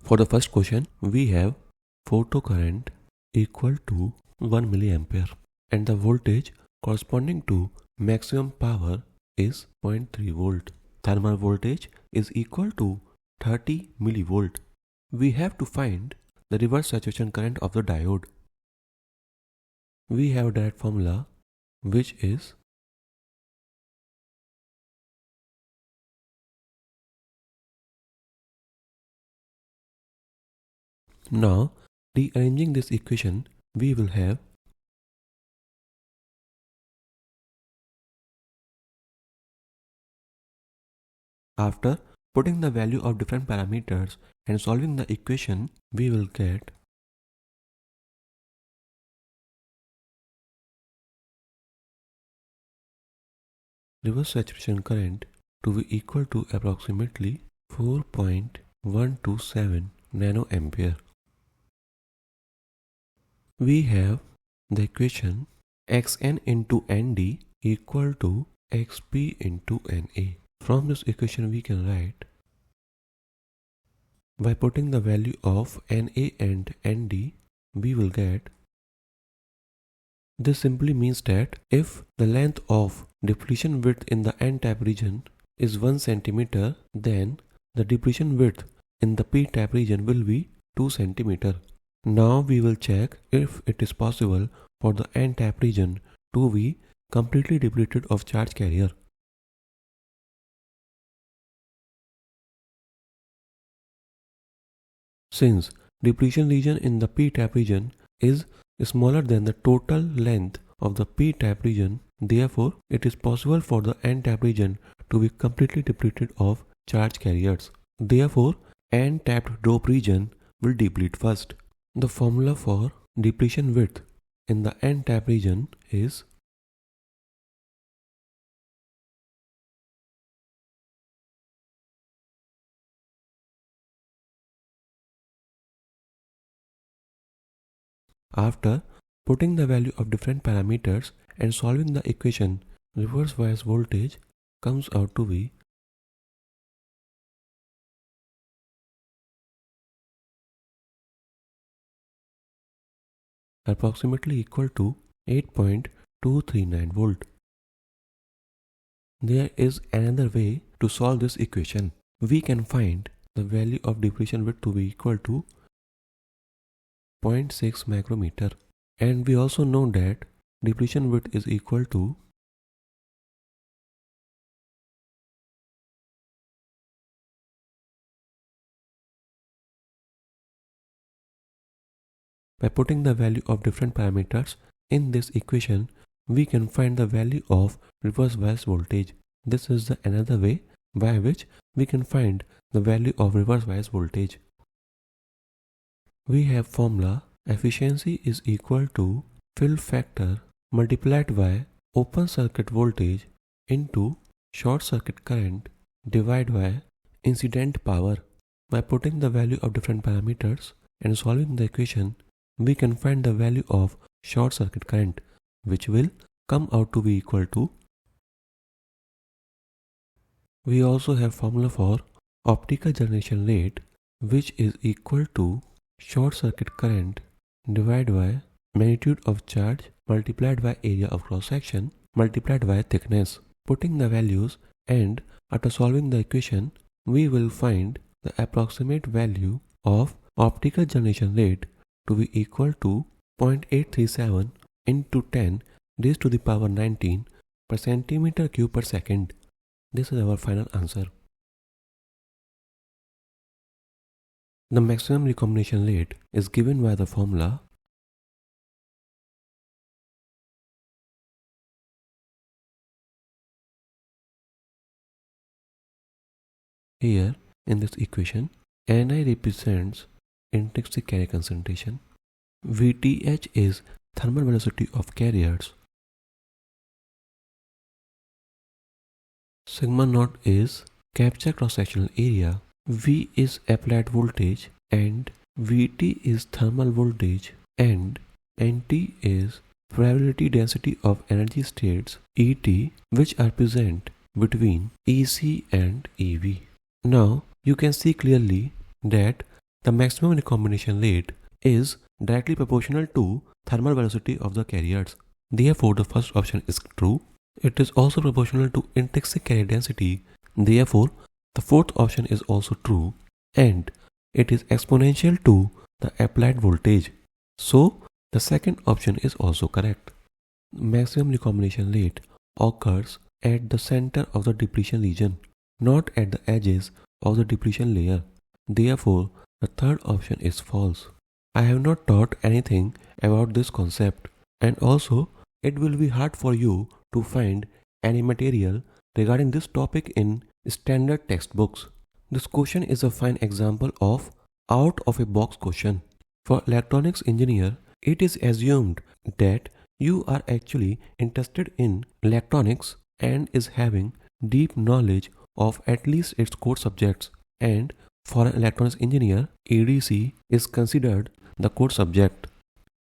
For the first question, we have photocurrent equal to 1 milliampere and the voltage corresponding to maximum power is 0.3 volt. Thermal voltage is equal to 30 millivolt. We have to find the reverse saturation current of the diode. We have that formula, which is now rearranging this equation, we will have after putting the value of different parameters and solving the equation, we will get reverse saturation current to be equal to approximately 4.127 nanoampere. We have the equation xn into nd equal to xp into na. From this equation we can write, by putting the value of na and nd, we will get, this simply means that if the length of depletion width in the n-type region is 1 centimeter, then the depletion width in the p-type region will be 2 centimeter. Now we will check if it is possible for the n-type region to be completely depleted of charge carrier. Since depletion region in the p-type region is smaller than the total length of the p-type region, therefore it is possible for the n-type region to be completely depleted of charge carriers. Therefore, n-tapped doped region will deplete first. The formula for depletion width in the n-type region is after putting the value of different parameters and solving the equation, reverse bias voltage comes out to be approximately equal to 8.239 volt. There is another way to solve this equation. We can find the value of depletion width to be equal to 0.6 micrometer, and we also know that depletion width is equal to by putting the value of different parameters in this equation, we can find the value of reverse bias voltage. This is the another way by which we can find the value of reverse bias voltage. We have formula efficiency is equal to fill factor multiplied by open circuit voltage into short circuit current divided by incident power. By putting the value of different parameters and solving the equation, we can find the value of short circuit current, which will come out to be equal to. We also have formula for optical generation rate, which is equal to short circuit current divided by magnitude of charge multiplied by area of cross section multiplied by thickness. Putting the values and after solving the equation, we will find the approximate value of optical generation rate to be equal to 0.837 into 10 raised to the power 19 per centimeter cube per second. This is our final answer. The maximum recombination rate is given by the formula here in this equation. Ni represents intrinsic carrier concentration. Vth is thermal velocity of carriers. Sigma naught is capture cross-sectional area. V is applied voltage and Vt is thermal voltage and Nt is probability density of energy states Et, which are present between EC and EV. Now you can see clearly that The maximum recombination rate is directly proportional to thermal velocity of the carriers. Therefore, the first option is true. It is also proportional to intrinsic carrier density. Therefore, the fourth option is also true, and it is exponential to the applied voltage. So, the second option is also correct. Maximum recombination rate occurs at the center of the depletion region, not at the edges of the depletion layer. Therefore, the third option is false. I have not taught anything about this concept, and also it will be hard for you to find any material regarding this topic in standard textbooks. This question is a fine example of out of a box question. For electronics engineer, it is assumed that you are actually interested in electronics and is having deep knowledge of at least its core subjects, and for an electronics engineer, EDC is considered the core subject.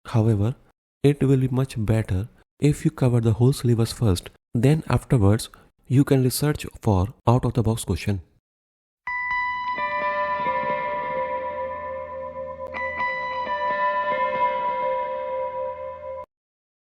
However, it will be much better if you cover the whole syllabus first, then afterwards you can research for out of the box question.